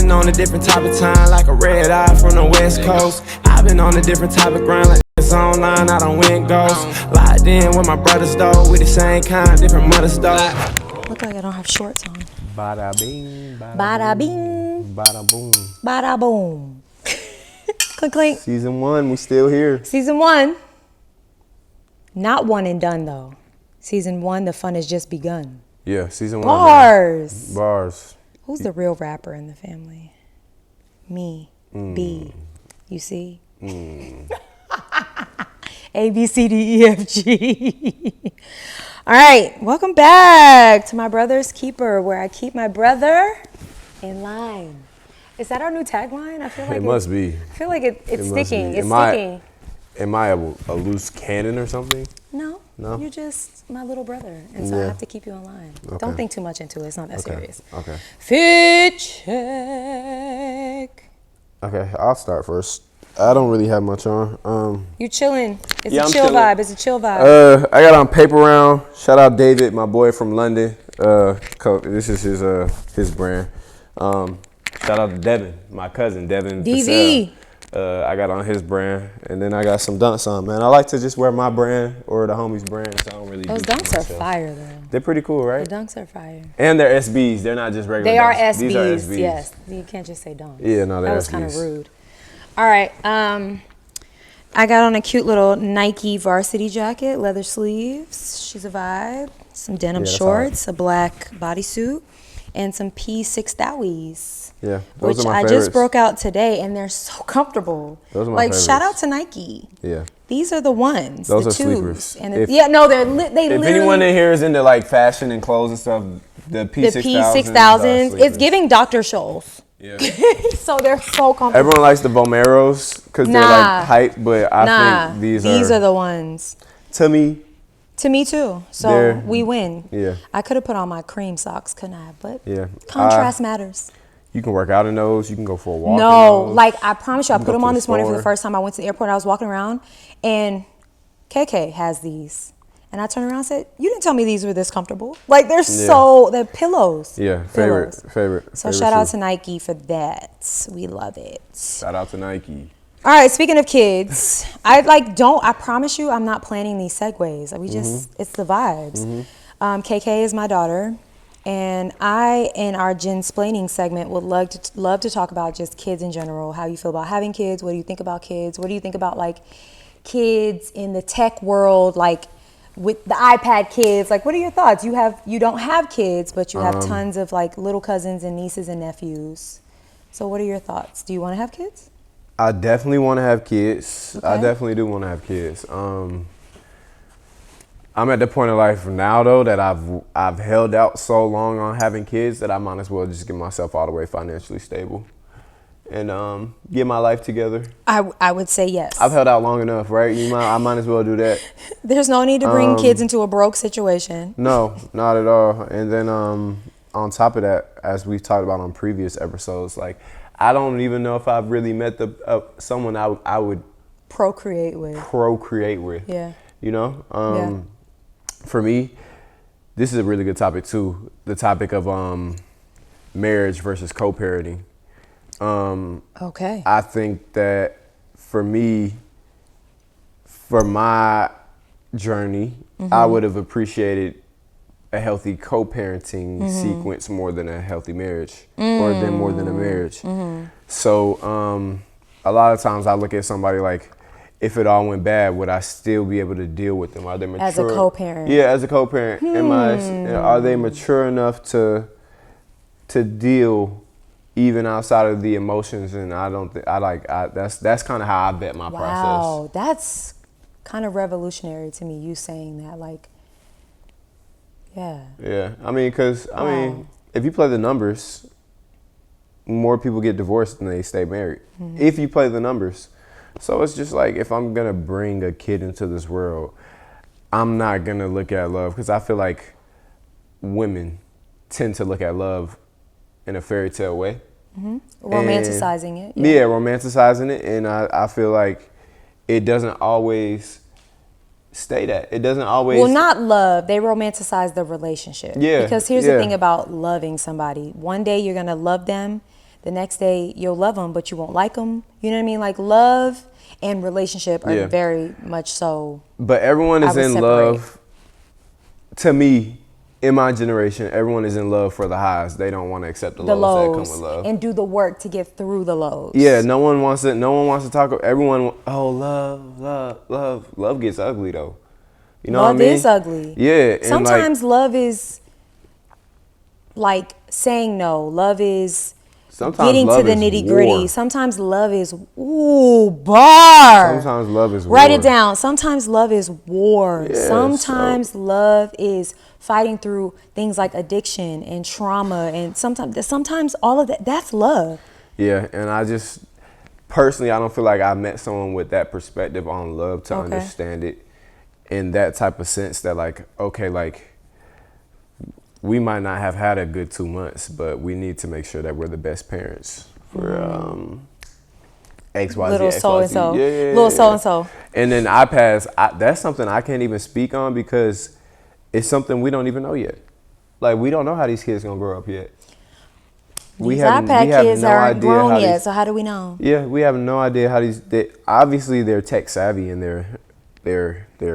been on a different type of time, like a red eye from the West Coast. I've been on a different type of grind, like it's online, I done went ghost. Locked in with my brothers though, we the same kind, different mothers though. Look like I don't have shorts on. Bada bing, Bada bing. bada boom. Bada boom. Clink, clink. Season 1, we still here. Season 1. Not one and done, though. Season 1, the fun has just begun. Yeah, season 1. Bars. Man. Bars. Who's the real rapper in the family? Me. B. You see? A, B, C, D, E, F, G. All right. Welcome back to My Brother's Keeper, where I keep my brother in line. Is that our new tagline? I feel like it must be. I feel like it's sticking. It's sticking. Am I a loose cannon or something? No. You're just my little brother, and so I have to keep you in line. Okay. Don't think too much into it. It's not that serious. Okay. Fit check. Okay, I'll start first. I don't really have much on. You chilling? It's yeah, a chill chilling. vibe. It's a chill vibe. I got on Paper Round. Shout out David, my boy from London. This is his brand. Shout out to Devin, my cousin Devin. DV. I got on his brand, and then I got some dunks on, man. I like to just wear my brand or the homie's brand, so I don't really. Those dunks are fire, though. They're pretty cool, right? The dunks are fire. And they're SBs. They're not just regular. They are dunks. SBs. These are SBs. Yes, you can't just say dunks. Yeah, no, they're that was SBs. kind of rude. All right, I got on a cute little Nike varsity jacket, leather sleeves. She's a vibe. Some denim shorts, a black bodysuit, and some P6 Dowies. Yeah, those which are my I favorites. just broke out today, and they're so comfortable. Those are my like favorites. shout out to Nike. Yeah, these are the ones. those the are twos. sleepers. And they literally. If anyone in here is into like fashion and clothes and stuff, the P6000s, it's giving Dr. Scholl's. Yeah. So they're so comfortable. Everyone likes the Vomeros because they're like hype, but I think these are the ones. To me too. So we win. Yeah. I could have put on my cream socks, couldn't I? But yeah, contrast matters. You can work out in those. You can go for a walk. No, like I promise you, I put them on this morning for the first time. I went to the airport. I was walking around, and KK has these. And I turned around and said, "You didn't tell me these were this comfortable. Like they're pillows." Yeah, pillows. favorite. So shout out to Nike for that. We love it. Shout out to Nike. All right, speaking of kids, I promise you, I'm not planning these segues. We just, it's the vibes. KK is my daughter, and I, in our Gensplaining segment, would love to talk about just kids in general, how you feel about having kids, what do you think about kids, what do you think about like kids in the tech world, like with the iPad kids, like what are your thoughts? You don't have kids, but you have tons of like little cousins and nieces and nephews. So what are your thoughts? Do you want to have kids? I definitely want to have kids. Okay. I definitely do want to have kids. I'm at the point of life now though that I've held out so long on having kids that I might as well just get myself all the way financially stable and get my life together. I would say yes. I've held out long enough, right? I might as well do that. There's no need to bring kids into a broke situation. No, not at all. And then on top of that, as we've talked about on previous episodes, like I don't even know if I've really met someone I would procreate with. Yeah. You know? For me, this is a really good topic too. The topic of marriage versus co-parenting. Okay. I think that for me, for my journey, I would have appreciated a healthy co-parenting sequence more than a healthy marriage or then more than a marriage. So a lot of times I look at somebody like, if it all went bad, would I still be able to deal with them? Are they mature? As a co-parent. Yeah, as a co-parent. Are they mature enough to deal even outside of the emotions? And that's kind of how I vet my process. Wow, that's kind of revolutionary to me, you saying that. Like, yeah. I mean, because if you play the numbers, more people get divorced than they stay married. If you play the numbers. So it's just like, if I'm going to bring a kid into this world, I'm not going to look at love, because I feel like women tend to look at love in a fairy tale way. Romanticizing it. Yeah, romanticizing it. And I feel like it doesn't always stay that. It doesn't always. Well, not love. They romanticize the relationship. Yeah. Because here's the thing about loving somebody. One day you're going to love them. The next day you'll love them, but you won't like them. You know what I mean? Like love and relationship are very much so. But everyone is in love. To me, in my generation, everyone is in love for the highs. They don't want to accept the lows that come with love. And do the work to get through the lows. Yeah, no one wants to talk. Everyone, love gets ugly though. You know what I mean? Love is ugly. Yeah. Sometimes love is like saying no. Love is getting to the nitty gritty. Sometimes love is bar. Sometimes love is war. Write it down. Sometimes love is war. Yeah, Sometimes love is fighting through things like addiction and trauma, and sometimes all of that's love. Yeah, and I just personally, I don't feel like I met someone with that perspective on love to understand it in that type of sense that like, okay, like we might not have had a good 2 months, but we need to make sure that we're the best parents for XYZ. Little so and so. Yeah. Little so and so. And then iPads, that's something I can't even speak on because it's something we don't even know yet. Like we don't know how these kids gonna grow up yet. These iPad kids aren't grown yet, so how do we know? Yeah, we have no idea how obviously they're tech savvy and they're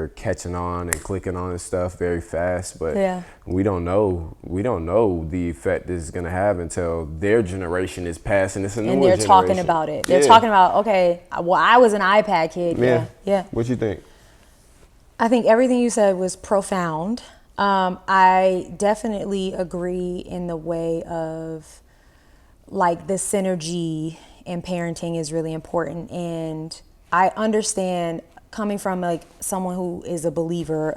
catching on and clicking on and stuff very fast, but we don't know the effect this is gonna have until their generation is passing. It's a newer generation. And they're talking about it. They're talking about, okay, well, I was an iPad kid. Yeah. What you think? I think everything you said was profound. I definitely agree in the way of like the synergy in parenting is really important, and I understand coming from like someone who is a believer,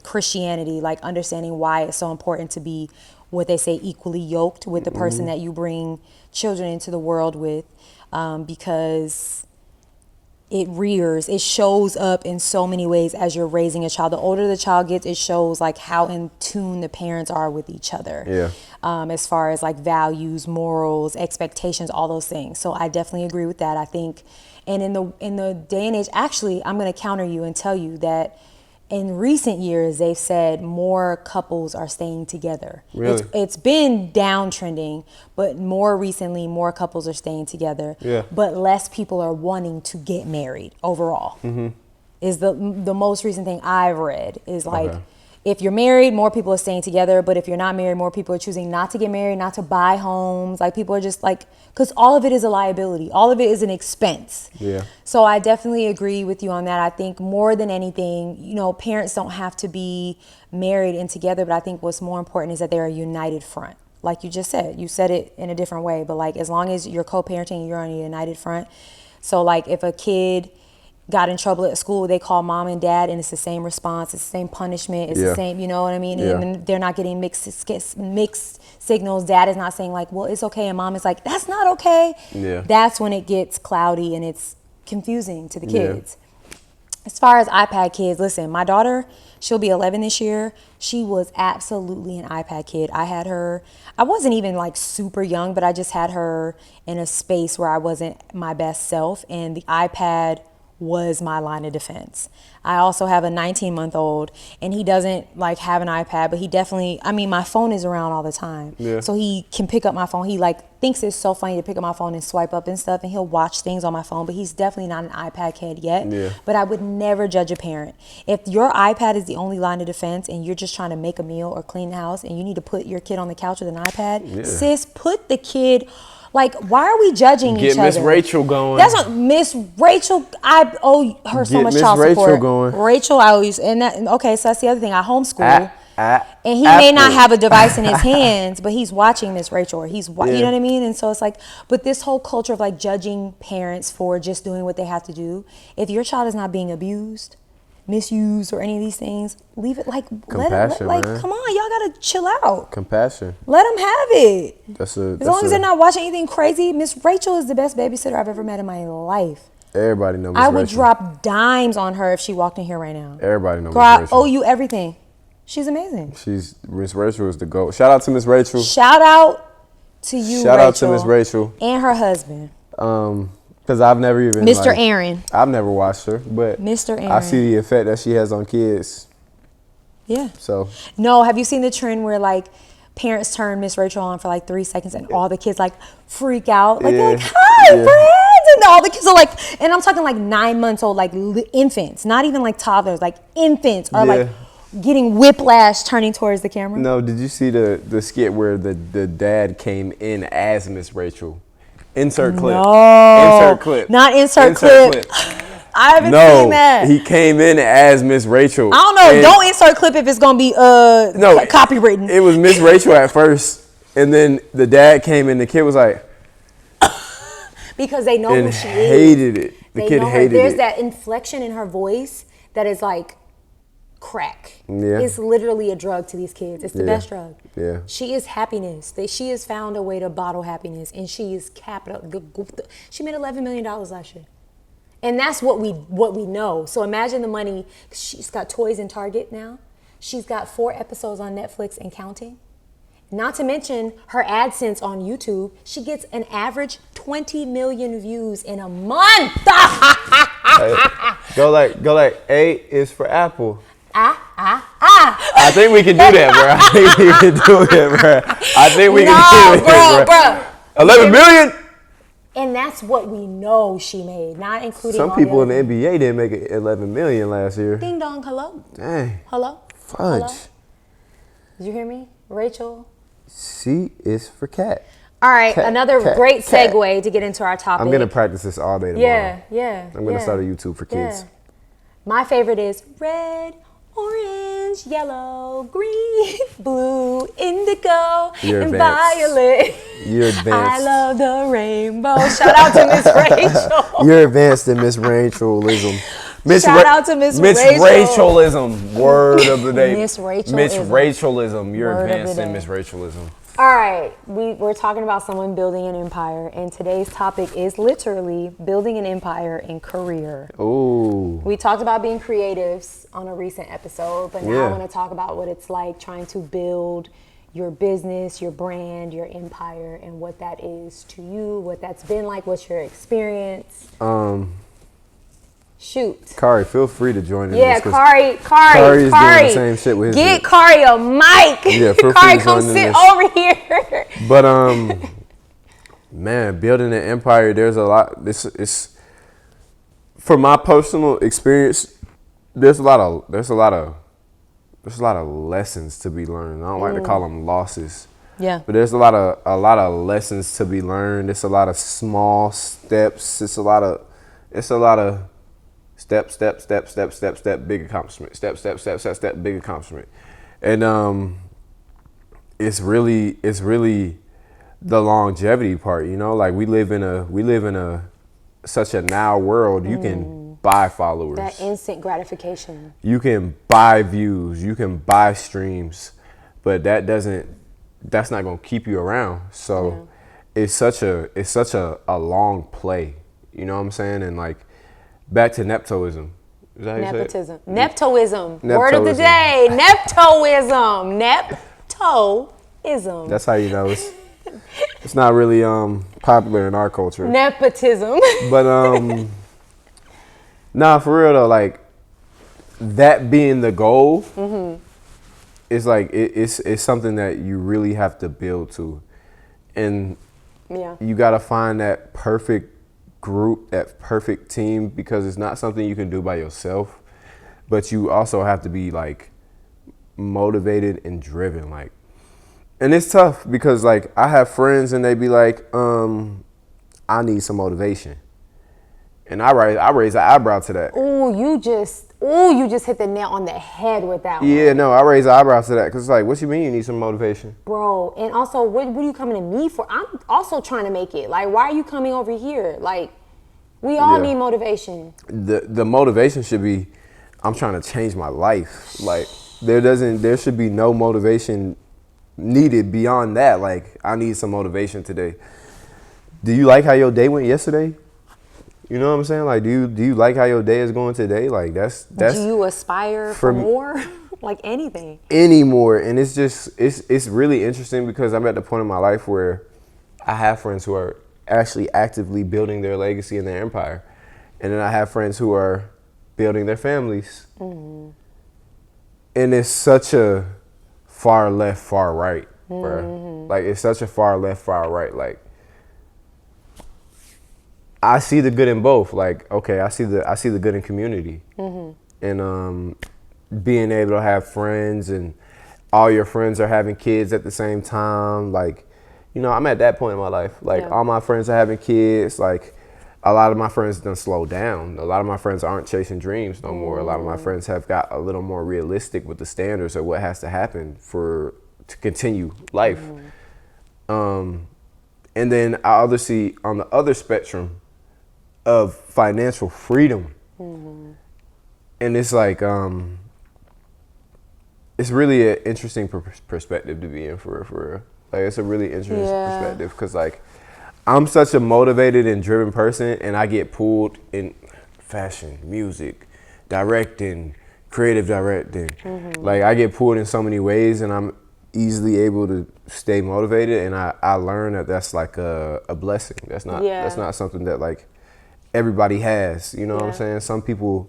Christianity, like understanding why it's so important to be what they say equally yoked with the person that you bring children into the world with, because it shows up in so many ways as you're raising a child. The older the child gets, it shows like how in tune the parents are with each other. Yeah. As far as like values, morals, expectations, all those things. So I definitely agree with that. I think, and in the day and age, actually, I'm going to counter you and tell you that in recent years, they've said more couples are staying together. Really? It's been downtrending, but more recently, more couples are staying together. Yeah. But less people are wanting to get married overall. Is the most recent thing I've read is like, if you're married, more people are staying together. But if you're not married, more people are choosing not to get married, not to buy homes. Like people are just like, because all of it is a liability. All of it is an expense. Yeah. So I definitely agree with you on that. I think more than anything, you know, parents don't have to be married and together. But I think what's more important is that they're a united front. Like you just said, you said it in a different way. But like as long as you're co-parenting, you're on a united front. So like if a kid got in trouble at school, they call mom and dad, and it's the same response, it's the same punishment, it's the same, you know what I mean? And they're not getting mixed signals. Dad is not saying like, well, it's okay, and mom is like, that's not okay. That's when it gets cloudy and it's confusing to the kids. As far as iPad kids, listen, my daughter, she'll be 11 this year. She was absolutely an iPad kid. I had her, I wasn't even like super young, but I just had her in a space where I wasn't my best self, and the iPad was my line of defense. I also have a 19-month-old, and he doesn't like have an iPad, but he definitely, I mean, my phone is around all the time. So he can pick up my phone. He like thinks it's so funny to pick up my phone and swipe up and stuff, and he'll watch things on my phone, but he's definitely not an iPad kid yet. But I would never judge a parent. If your iPad is the only line of defense and you're just trying to make a meal or clean the house and you need to put your kid on the couch with an iPad, sis, put the kid. Like, why are we judging each other? Get Miss Rachel going. That's not Miss Rachel. I owe her so much child support. Get Miss Rachel going. Rachel, I always, and that, okay, so that's the other thing. I homeschool. And he may not have a device in his hands, but he's watching Miss Rachel, or he's, you know what I mean? And so it's like, but this whole culture of like judging parents for just doing what they have to do. If your child is not being abused, misused, or any of these things, leave it like, compassion, like, come on, y'all gotta chill out. Compassion. Let them have it. As long as they're not watching anything crazy. Miss Rachel is the best babysitter I've ever met in my life. Everybody knows Miss Rachel. I would drop dimes on her if she walked in here right now. Everybody knows Miss Rachel. I owe you everything. She's amazing. Miss Rachel is the GOAT. Shout out to Miss Rachel. Shout out to you, Shout out to Miss Rachel. And her husband. Because I've never even Mr. Aaron. I've never watched her, but Mr. Aaron. I see the effect that she has on kids. Yeah. So no, have you seen the trend where like parents turn Miss Rachel on for like 3 seconds and all the kids like freak out. Like, Yeah. they're like, hi, Yeah. friends. And all the kids are like, and I'm talking like 9 months old, like infants, not even like toddlers, like infants are like getting whiplash turning towards the camera. No, did you see the skit where the dad came in as Miss Rachel? Insert clip. No. Insert clip. Not insert clip. I haven't seen that. He came in as Miss Rachel. I don't know. Don't insert clip if it's gonna be copywritten. It was Miss Rachel at first, and then the dad came in. The kid was like, because they know who she is. Hated it. The kid hated it. There's that inflection in her voice that is like crack. Yeah. It's literally a drug to these kids. It's the best drug. Yeah. She is happiness. She has found a way to bottle happiness, and she is capital. She made $11 million last year. And that's what we know. So imagine the money. She's got toys in Target now. She's got 4 episodes on Netflix and counting. Not to mention her AdSense on YouTube. She gets an average 20 million views in a month. Go like A is for Apple. I think we can do that, bro. I think we can do it, bro. I think we can do it, bro. 11 million. And that's what we know she made, not including some all people in the the NBA didn't make it 11 million last year. Ding dong, hello. Dang. Hello. Fudge. Hello? Did you hear me, Rachel? C is for cat. All right, Cat, another cat, great cat. segue to get into our topic. I'm gonna practice this all day tomorrow. Yeah. I'm gonna start a YouTube for kids. Yeah. My favorite is red, orange, yellow, green, blue, indigo, You're and advanced. violet. You're advanced. I love the rainbow. Shout out to Miss Rachel. You're advanced in Miss Rachelism. Shout out to Miss Rachel. Rachelism. Word of the day. Miss Rachelism. Miss Rachelism. You're Word of the advanced in day. Miss Rachelism. All right, we're talking about someone building an empire, and today's topic is literally building an empire in career. Ooh. We talked about being creatives on a recent episode, but now Yeah. I want to talk about what it's like trying to build your business, your brand, your empire, and what that is to you, what that's been like, what's your experience. Shoot. Kari, feel free to join in. Yeah, this 'cause Kari, Kari's doing the same shit with his get shit. Kari a mic. Yeah, feel free Kari, to come join in sit this. over here. But man, building an empire, there's a lot. This is from my personal experience. There's a lot of lessons to be learned. I don't like to call them losses. Yeah. But there's a lot of lessons to be learned. It's a lot of small steps. It's a lot of step, big accomplishment. Step, big accomplishment. And it's really the longevity part, you know? Like we live in a such a now world. You can buy followers. That instant gratification. You can buy views, you can buy streams, but that's not gonna keep you around. So it's such a long play. You know what I'm saying? And like back to neptoism. Is that how you say it? Nepotism. Neptoism. Word of the day. Neptoism. Neptoism. That's how you know it's not really popular in our culture. Nepotism. But nah, for real though, like that being the goal is like it's something that you really have to build to, and you got to find that perfect group, that perfect team, because it's not something you can do by yourself, but you also have to be like motivated and driven, like. And it's tough because like I have friends and they be like, I need some motivation. And I raise an eyebrow to that. You just hit the nail on the head with that one. Yeah, no, I raise an eyebrow to that because it's like, what you mean you need some motivation? Bro, and also, what are you coming to me for? I'm also trying to make it. Like, why are you coming over here? Like, we all need motivation. The motivation should be, I'm trying to change my life. Like, there should be no motivation needed beyond that. Like, I need some motivation today. Do you like how your day went yesterday? You know what I'm saying? Like, do you like how your day is going today? Like, that's. Do you aspire for more? Like anything. Anymore. And it's just, it's really interesting because I'm at the point in my life where I have friends who are actually actively building their legacy and their empire. And then I have friends who are building their families. And it's such a far left, far right. bro. Like, it's such a far left, far right. Like, I see the good in both. Like, okay, I see the good in community, and being able to have friends, and all your friends are having kids at the same time. Like, you know, I'm at that point in my life. Like, all my friends are having kids. Like, a lot of my friends done slowed down. A lot of my friends aren't chasing dreams no more. A lot of my friends have got a little more realistic with the standards of what has to happen to continue life. And then I also see on the other spectrum of financial freedom. And it's like, it's really an interesting perspective to be in for real. Like, it's a really interesting perspective, because like, I'm such a motivated and driven person, and I get pulled in fashion, music, directing, creative directing. Like, I get pulled in so many ways, and I'm easily able to stay motivated, and I learn that that's like a blessing. That's not something that like everybody has, you know what I'm saying? Some people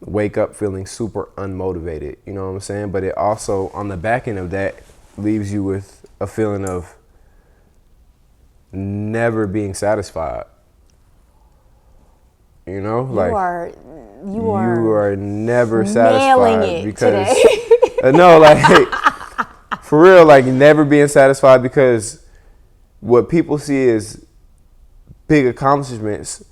wake up feeling super unmotivated, you know what I'm saying? But it also, on the back end of that, leaves you with a feeling of never being satisfied. You know, like you are never satisfied, it because today. no, like for real, like never being satisfied, because what people see is big accomplishments.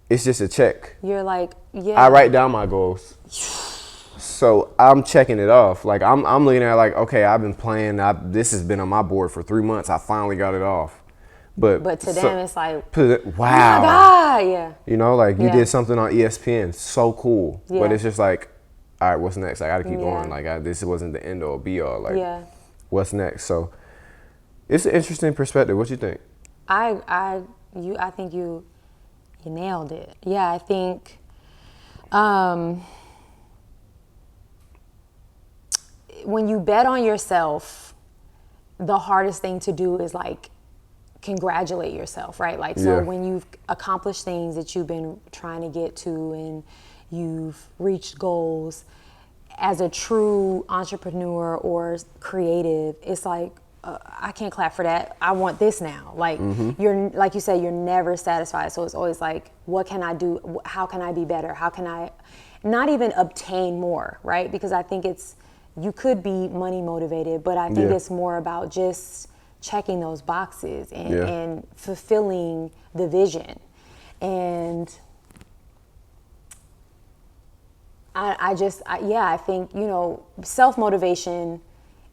It's just a check. You're like, I write down my goals, so I'm checking it off. Like, I'm looking at it like, okay, I've been playing. This has been on my board for 3 months. I finally got it off. But to them, it's like, wow. Oh my God, yeah. You know, like, you did something on ESPN, so cool. Yeah. But it's just like, all right, what's next? I got to keep going. Like, this wasn't the end all be all. Like, what's next? So it's an interesting perspective. What you think? I think you nailed it. Yeah, I think when you bet on yourself, the hardest thing to do is like congratulate yourself, right? Like, so when you've accomplished things that you've been trying to get to, and you've reached goals, as a true entrepreneur or creative, it's like, I can't clap for that. I want this now. Like, you're, like you said, you're never satisfied. So it's always like, what can I do? How can I be better? How can I not even obtain more, right? Because I think you could be money motivated, but I think it's more about just checking those boxes and fulfilling the vision. And I think, you know, self-motivation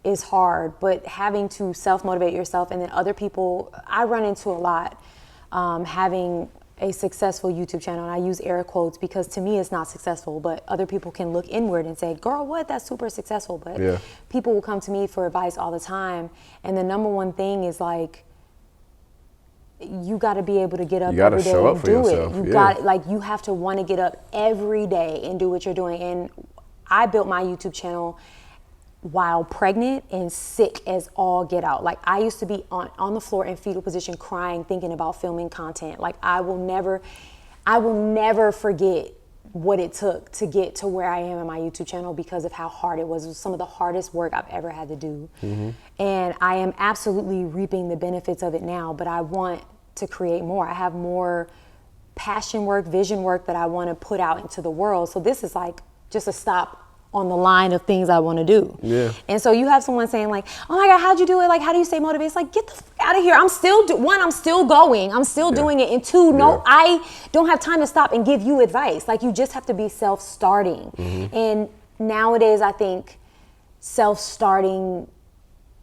is hard, but having to self-motivate yourself, and then other people, I run into a lot, having a successful YouTube channel, and I use air quotes because to me it's not successful, but other people can look inward and say, girl, what, that's super successful. But people will come to me for advice all the time, and the number one thing is like, you got to be able to get up every day and do it. You got, like, you have to want to get up every day and do what you're doing. And I built my YouTube channel while pregnant and sick as all get out. Like, I used to be on the floor in fetal position crying, thinking about filming content. Like, I will never forget what it took to get to where I am in my YouTube channel, because of how hard it was. It was some of the hardest work I've ever had to do. And I am absolutely reaping the benefits of it now, but I want to create more. I have more passion work, vision work that I want to put out into the world. So this is like just a stop on the line of things I want to do. And so you have someone saying like, oh my God, how'd you do it? Like, how do you stay motivated? It's like, get the fuck out of here. I'm still going. I'm still doing it. And two, no, I don't have time to stop and give you advice. Like, you just have to be self-starting. And nowadays, I think self-starting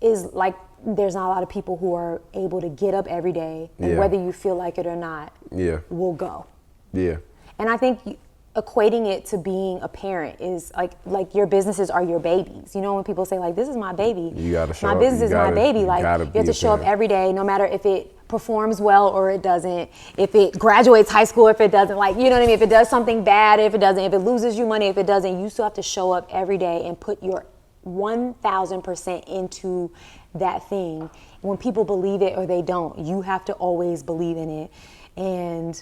is like, there's not a lot of people who are able to get up every day, and whether you feel like it or not, will go. And I think equating it to being a parent is like your businesses are your babies. You know, when people say like, this is my baby, you gotta show my up. business is my baby. Like, you have to show up every day, no matter if it performs well or it doesn't, if it graduates high school, if it doesn't, like, you know what I mean? If it does something bad, if it doesn't, if it loses you money, if it doesn't, you still have to show up every day and put your 1,000% into that thing. When people believe it or they don't, you have to always believe in it. And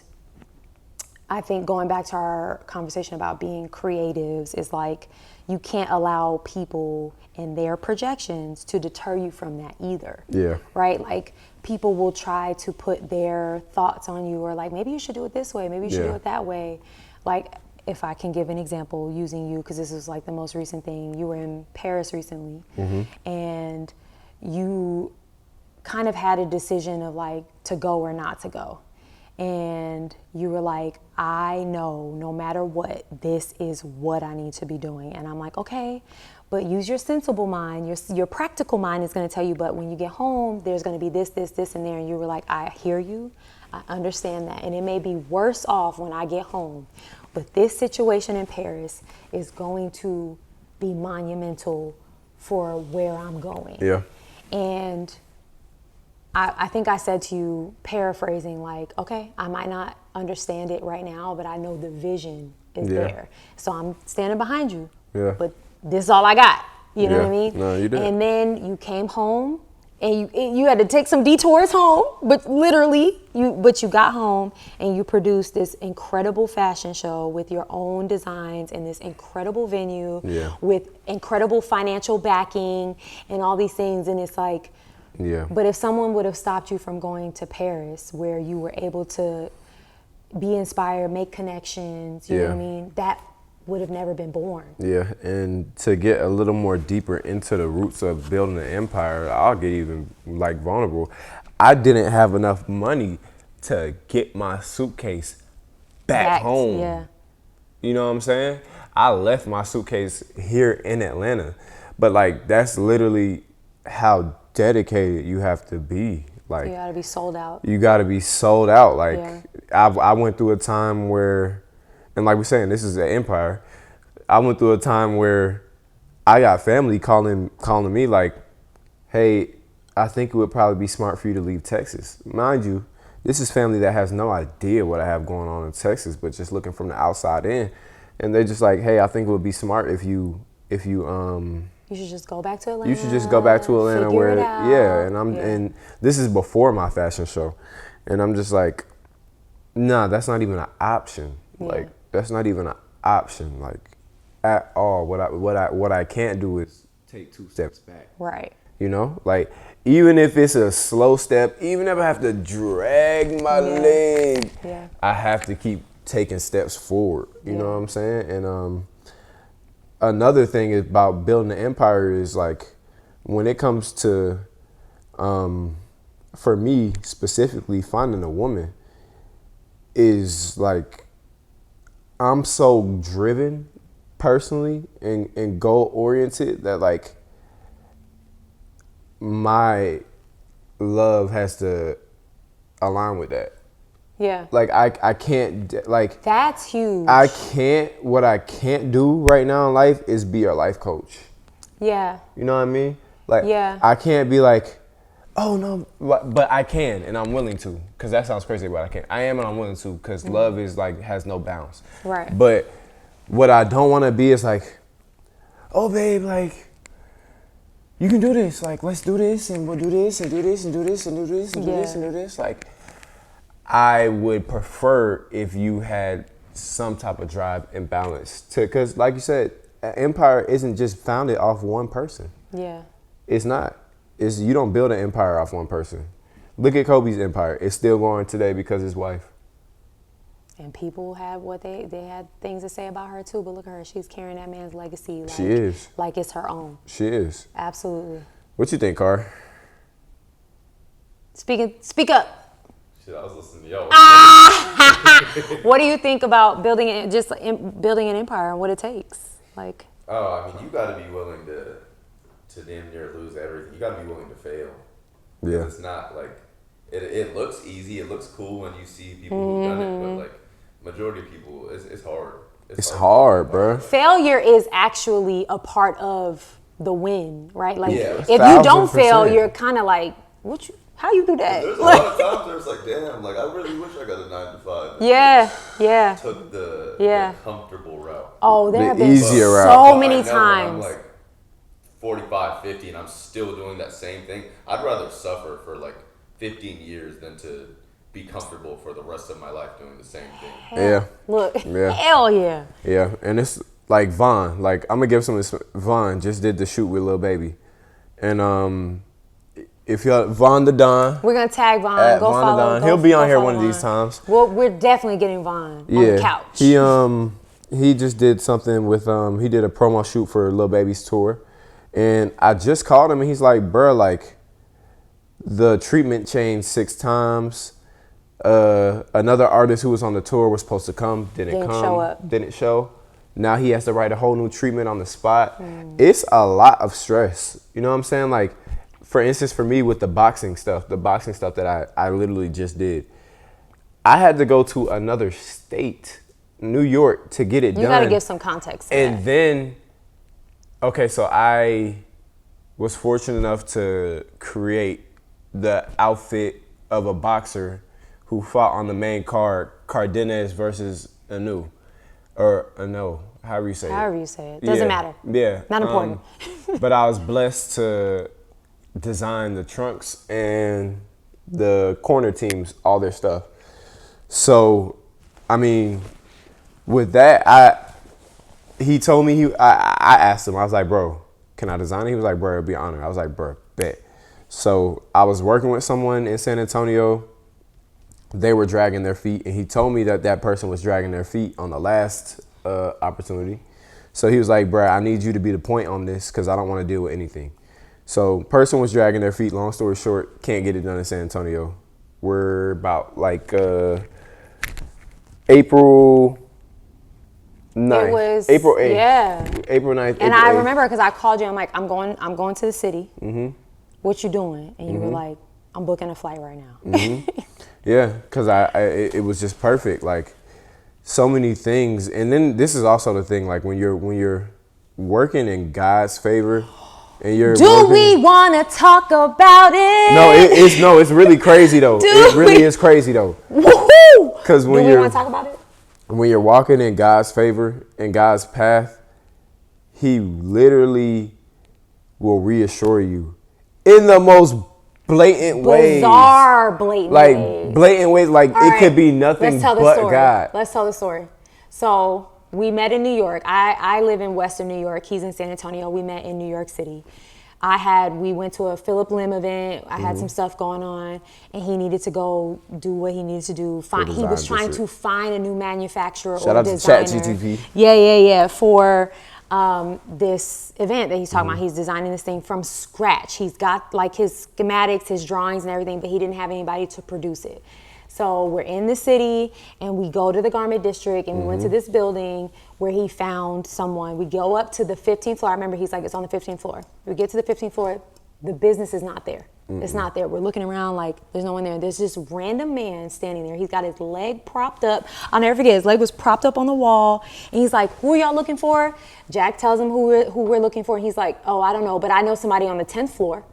I think going back to our conversation about being creatives is like you can't allow people and their projections to deter you from that either. Yeah. Right? Like people will try to put their thoughts on you or like maybe you should do it this way, maybe you should do it that way. Like if I can give an example using you, because this is like the most recent thing. You were in Paris recently and you kind of had a decision of like to go or not to go. And you were like, I know no matter what, this is what I need to be doing. And I'm like, okay, but use your sensible mind. Your practical mind is going to tell you, but when you get home, there's going to be this, and there. And you were like, I hear you. I understand that. And it may be worse off when I get home. But this situation in Paris is going to be monumental for where I'm going. Yeah. And I think I said to you, paraphrasing, like, okay, I might not understand it right now, but I know the vision is there. So I'm standing behind you. Yeah. But this is all I got. You know what I mean? No, you did. And then you came home and you had to take some detours home, but literally, you got home and you produced this incredible fashion show with your own designs in this incredible venue with incredible financial backing and all these things. And it's like, but if someone would have stopped you from going to Paris where you were able to be inspired, make connections, you know what I mean? That would have never been born. Yeah, and to get a little more deeper into the roots of building an empire, I'll get even like vulnerable. I didn't have enough money to get my suitcase back home. Yeah. You know what I'm saying? I left my suitcase here in Atlanta, but like that's literally how dedicated you have to be. Like you gotta be sold out. You gotta be sold out. Like I went through a time where, and like we're saying, this is an empire. I went through a time where I got family calling me like, hey, I think it would probably be smart for you to leave Texas. Mind you, this is family that has no idea what I have going on in Texas, but just looking from the outside in. And they're just like, hey, I think it would be smart if you you should just go back to Atlanta. You should just go back to Atlanta where and this is before my fashion show. And I'm just like, nah, that's not even an option. Like that's not even an option, like at all. What I can't do is take 2 steps back. Right. You know? Like even if it's a slow step, even if I have to drag my leg, I have to keep taking steps forward. You know what I'm saying? And another thing about building an empire is like when it comes to for me specifically, finding a woman is like I'm so driven personally and goal oriented that like my love has to align with that. Yeah. Like I can't, like that's huge. What I can't do right now in life is be a life coach. Yeah. You know what I mean? Like I can't be like, oh no, but I can and I'm willing to, because that sounds crazy, but I can't. I am and I'm willing to, because love is like has no bounds. Right. But what I don't want to be is like, oh babe, like you can do this. Like let's do this and we'll do this and do this and do this and do this and do this and do this. Like I would prefer if you had some type of drive and balance to, because like you said, an empire isn't just founded off one person. Yeah. It's not. You don't build an empire off one person. Look at Kobe's empire. It's still going today because of his wife. And people have what they had things to say about her too, but look at her. She's carrying that man's legacy like, she is. Like it's her own. She is. Absolutely. What you think, Car? Speak up. Shit, I was listening to y'all. What do you think about building an empire and what it takes? Like. Oh, I mean, you got to be willing to damn near lose everything. You got to be willing to fail. Yeah. It's not like it looks easy. It looks cool when you see people who've done it, but like majority of people, it's hard. It's hard, bro. Failure is actually a part of the win, right? Like if you 1000%. don't fail, you're kind of like, how you do that? There's a lot of times where it's like, damn, like I really wish I got a 9 to 5. Yeah. Took the comfortable route. Oh, there have been easier route. so many times. I'm like 45, 50, and I'm still doing that same thing. I'd rather suffer for like 15 years than to be comfortable for the rest of my life doing the same thing. Yeah. Look, Yeah. hell yeah. Yeah, and it's like Vaughn. Like I'm gonna give some of this. Vaughn just did the shoot with Lil Baby, and if you're Vaughn the Don, We're gonna tag Vaughn. at Go Vaughn follow. the Don, go- he'll be go on here follow one of these Vaughn. times. Well, we're definitely getting Vaughn on Yeah, the couch. he just did something with he did a promo shoot for Lil Baby's tour, and I just called him and he's like, bruh, like the treatment changed 6 times. Another artist who was on the tour was supposed to come, didn't come, show up. didn't show. Now he has to write a whole new treatment on the spot. It's a lot of stress. You know what I'm saying? Like, for instance, for me with the boxing stuff that I literally just did, I had to go to another state, New York, to get it done. You gotta give some context to And that. then, okay, so I was fortunate enough to create the outfit of a boxer who fought on the main card, Cardenas versus Anu. Or Anu, however you say it. However you say it. Doesn't matter. Yeah. Not important. But I was blessed to design the trunks and the corner teams, all their stuff. So, I mean, with that, he told me, I asked him, I was like, bro, can I design it? He was like, bro, it'd be an honor. I was like, bro, bet. So I was working with someone in San Antonio. They were dragging their feet, and he told me that that person was dragging their feet on the last opportunity. So he was like, bro, I need you to be the point on this because I don't want to deal with anything. So person was dragging their feet. Long story short, can't get it done in San Antonio. We're about like April 9th. It was April 8th. Yeah. April 9th. And April I 8th. remember because I called you. I'm like, I'm going to the city. Mm-hmm. What you doing? And you were like, I'm booking a flight right now. Yeah, because it was just perfect. Like so many things, and then this is also the thing. Like when you're working in God's favor, and you're Do we want to talk about it? It's really crazy though. It really is crazy though. Woohoo! Because Do when we you're want to talk about it? when you're walking in God's favor and God's path, He literally will reassure you in the most blatant ways. Bizarre, blatant Like ways. blatant ways. Like All it right, could be nothing let's tell the but story. God. Let's tell the story. So we met in New York. I live in Western New York. He's in San Antonio. We met in New York City. We went to a Philip Lim event. I had some stuff going on, and he needed to go do what he needed to do. He was design trying district. to find a new manufacturer Shout or out to designer. ChatGPT. Yeah. For this event that he's talking about. He's designing this thing from scratch. He's got like his schematics, his drawings and everything, but he didn't have anybody to produce it. So we're in the city and we go to the garment district and we went to this building where he found someone. We go up to the 15th floor. I remember he's like, it's on the 15th floor. We get to the 15th floor. The business is not there. It's not there. We're looking around like there's no one there. There's this random man standing there. He's got his leg propped up. I'll never forget. His leg was propped up on the wall. And he's like, who are y'all looking for? Jack tells him who we're looking for. And he's like, oh, I don't know, but I know somebody on the 10th floor.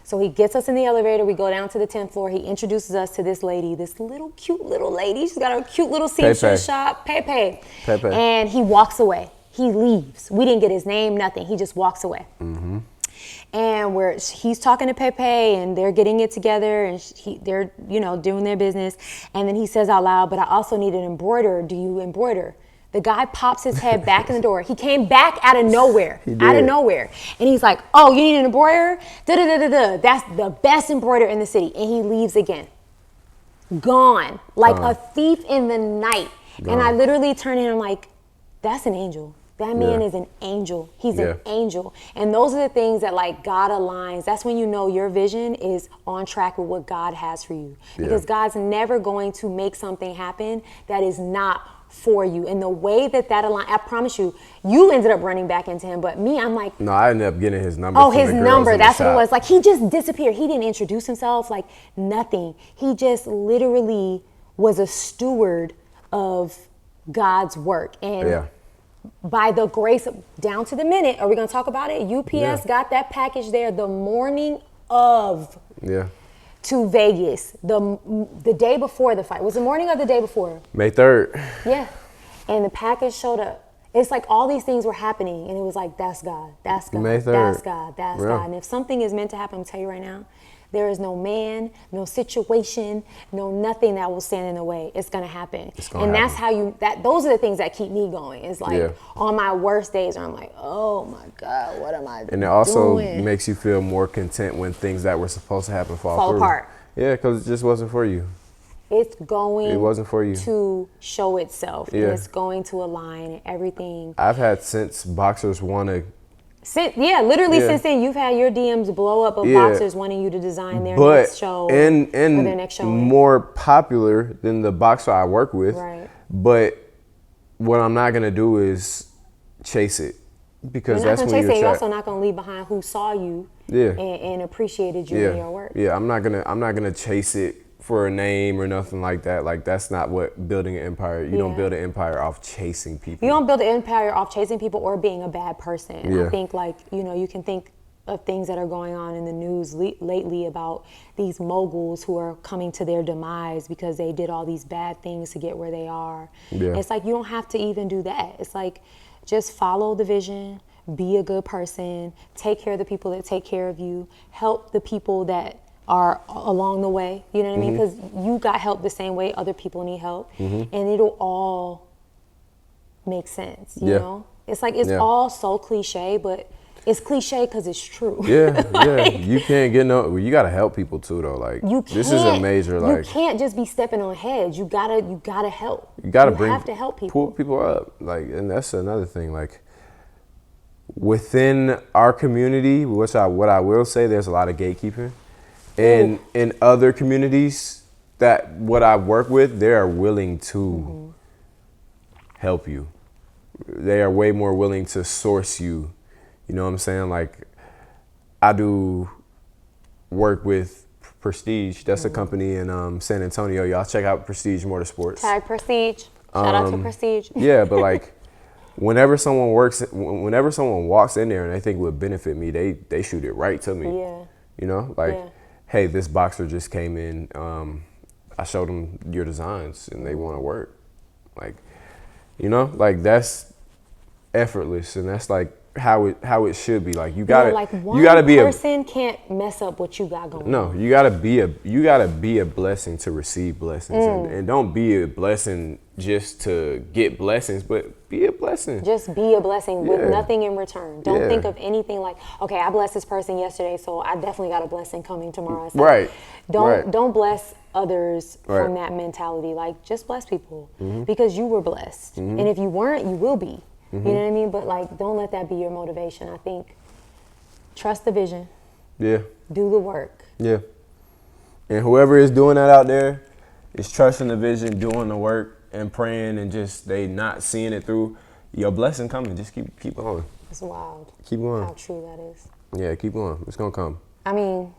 So he gets us in the elevator. We go down to the 10th floor. He introduces us to this lady, this little cute little lady. She's got a cute little seamstress shop, Pepe. And he walks away. He leaves. We didn't get his name, nothing. He just walks away. And he's talking to Pepe, and they're getting it together, and they're doing their business. And then he says out loud, "But I also need an embroiderer. Do you embroider?" The guy pops his head back in the door. He came back out of nowhere. And he's like, "Oh, you need an embroiderer? Da-da-da-da-da. That's the best embroiderer in the city." And he leaves again. Gone. Like a thief in the night. And I literally turn in and I'm like, that's an angel. That man is an angel. He's an angel. And those are the things that like God aligns. That's when you know your vision is on track with what God has for you. Because God's never going to make something happen that is not for you. And the way that aligns, I promise you, you ended up running back into him. But me, I'm like, No, I ended up getting his number. oh, from his the girls number. in the That's what it shop. was. Like he just disappeared. He didn't introduce himself, like nothing. He just literally was a steward of God's work. And by the grace, down to the minute, are we going to talk about it? UPS got that package there the morning of to Vegas, the day before the fight. Was the morning or the day before? May 3rd. Yeah. And the package showed up. It's like all these things were happening, and it was like, that's God, that's God, May 3rd. that's God, that's Yeah. God. And if something is meant to happen, I'm going to tell you right now, There is no man, no situation, no nothing that will stand in the way. It's gonna happen. That's how those are the things that keep me going. It's like on my worst days where I'm like, oh my God, what am I doing? And it also makes you feel more content when things that were supposed to happen fall apart. Yeah, because it just wasn't for you. It's going it wasn't for you. to show itself. And it's going to align and everything. I've had since boxers want to. Since then, you've had your DMs blow up of boxers wanting you to design their next show and or their next show. More popular than the boxer I work with. Right. But what I'm not going to do is chase it. Because that's when you're also not going to leave behind who saw you and appreciated you in your work. Yeah, I'm not gonna chase it for a name or nothing like that. Like, that's not what building an empire. You don't build an empire off chasing people. You don't build an empire off chasing people or being a bad person. Yeah. I think, like, you can think of things that are going on in the news lately about these moguls who are coming to their demise because they did all these bad things to get where they are. Yeah. It's like, you don't have to even do that. It's like, just follow the vision, be a good person, take care of the people that take care of you, help the people that are along the way, you know what I mean? Because you got help the same way other people need help, and it'll all make sense, you know? It's like, it's all so cliche, but it's cliche because it's true. You can't get you gotta help people too, though. Like, this is a major, like, you can't just be stepping on heads. You gotta help. You have to help people. Pull people up, like, and that's another thing. Like, within our community, what I will say, there's a lot of gatekeeping. And in other communities that what I work with, they are willing to help you. They are way more willing to source you. You know what I'm saying? Like, I do work with Prestige. That's a company in San Antonio. Y'all check out Prestige Motorsports. Tag Prestige. Shout out to Prestige. Yeah, but like, whenever someone walks in there and they think it would benefit me, they shoot it right to me. Yeah. You know, like, hey, this boxer just came in. I showed them your designs and they want to work. Like, you know, like, that's effortless, and that's like how it should be. Like, you gotta be person can't mess up what you got going. No, you gotta be a blessing to receive blessings, and don't be a blessing just to get blessings, but be a blessing. Just be a blessing with nothing in return. Don't think of anything like, okay, I blessed this person yesterday, so I definitely got a blessing coming tomorrow. So right. Don't bless others from that mentality. Like, just bless people because you were blessed, and if you weren't, you will be. You know what I mean? But, like, don't let that be your motivation. I think trust the vision. Yeah. Do the work. Yeah. And whoever is doing that out there is trusting the vision, doing the work, and praying, and just they not seeing it through. Your blessing coming. Just keep going. It's wild. Keep going. How true that is. Yeah, keep going. It's gonna come. I mean,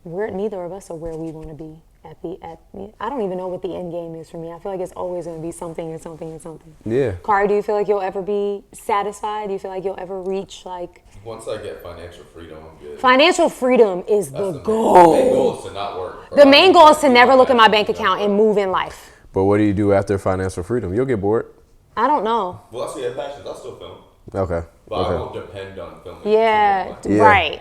neither of us are where we want to be. I don't even know what the end game is for me. I feel like it's always going to be something and something and something. Yeah. Kari, do you feel like you'll ever be satisfied? Do you feel like you'll ever reach, like... Once I get financial freedom, I'm good. Financial freedom is the goal. The main goal is to not work. The main goal is to never look at my bank account and move in life. But what do you do after financial freedom? You'll get bored. I don't know. Well, that's your passions. I'll still film. Okay. But I won't depend on filming. Yeah. Right.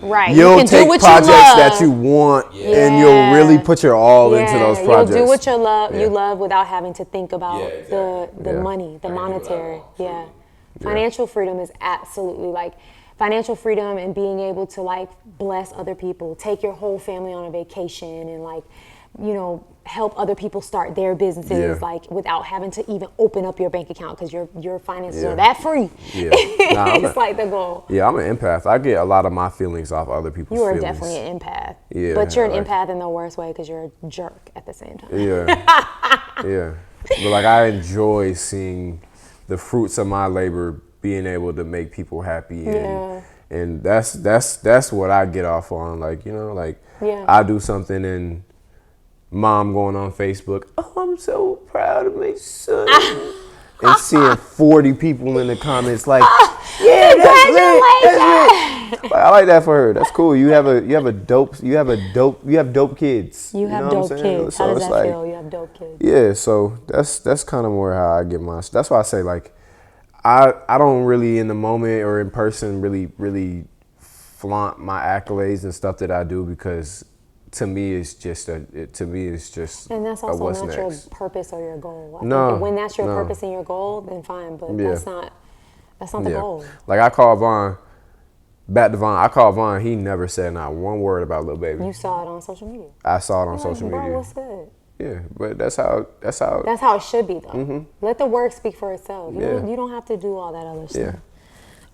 Right. You'll you can take do what projects you love. that you want, and you'll really put your all into those projects. You'll do what you love without having to think about the money, the monetary. Financial freedom is absolutely, like, financial freedom and being able to, like, bless other people, take your whole family on a vacation, and, like, you know, help other people start their businesses, like, without having to even open up your bank account because your finances are that free. It's like the goal. Yeah, I'm an empath. I get a lot of my feelings off other people's feelings. You are definitely an empath. Yeah, but you're an empath in the worst way because you're a jerk at the same time. Yeah. But, like, I enjoy seeing the fruits of my labor being able to make people happy, and that's what I get off on. Like, you know, like, I do something and mom going on Facebook, oh, I'm so proud of my son. And seeing 40 people in the comments like, yeah, that's great. Like, I like that for her. That's cool. You have dope kids. You have dope kids. So how does that feel? You have dope kids. Yeah, so that's kind of more how I get my. That's why I say, like, I don't really in the moment or in person really flaunt my accolades and stuff that I do because to me it's just And that's also what's not next. your purpose or your goal. I No, think when that's your no. purpose and your goal, then fine. But Yeah. that's not the goal. Like I called Vaughn, back to Vaughn. I called Vaun. He never said not one word about Lil Baby. You saw it on social media. I saw it on You're social like, bro, media. what's good? Yeah, but that's how. That's how it should be, though. Let the work speak for itself. Yeah. You don't have to do all that other stuff. Yeah.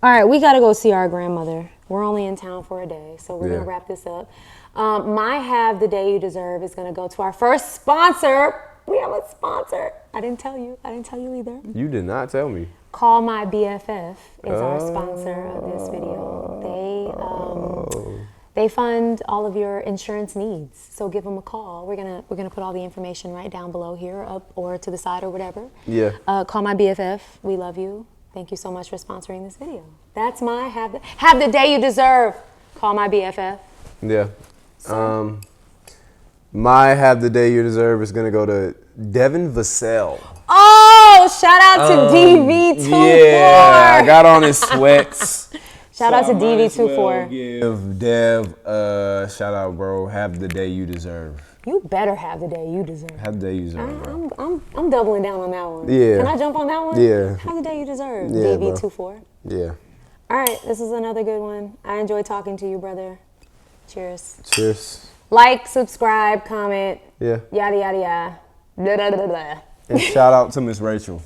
All right, we got to go see our grandmother. We're only in town for a day, so we're Yeah. going to wrap this up. My Have the Day You Deserve is going to go to our first sponsor. We have a sponsor. I didn't tell you either. You did not tell me. Call My BFF is our sponsor of this video. They fund all of your insurance needs, so give them a call. We're gonna put all the information right down below here, up or to the side or whatever. Yeah. Call My BFF. We love you. Thank you so much for sponsoring this video. That's my Have the Day You Deserve. Call My BFF. Yeah. My Have the Day You Deserve is gonna go to Devin Vassell. Oh, shout out to DV24. Yeah, I got on his sweats. Shout out to I might as well DV24. give Dev shout out, bro. Have the day you deserve. You better have the day you deserve. Have the day you deserve, bro. I'm doubling down on that one. Yeah. Can I jump on that one? Yeah. Have the day you deserve. Yeah, DV24. Yeah. All right, this is another good one. I enjoyed talking to you, brother. Cheers. Cheers. Like, subscribe, comment, Yeah. yada, yada, yada. Blah, blah, blah, blah. And shout out to Miss Rachel.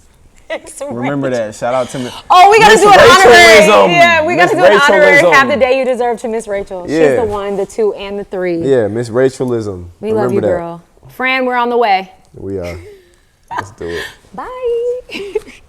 Remember that. Shout out to Miss. Oh, we got to Miss do an honorary. Rachelism. Yeah, we got to do Miss an honorary Rachelism. Have the Day You Deserve to Miss Rachel. She's Yeah. the 1, the 2, and the 3. Yeah, Miss Rachelism. We love you, Remember that. girl. Fran, we're on the way. We are. Let's do it. Bye.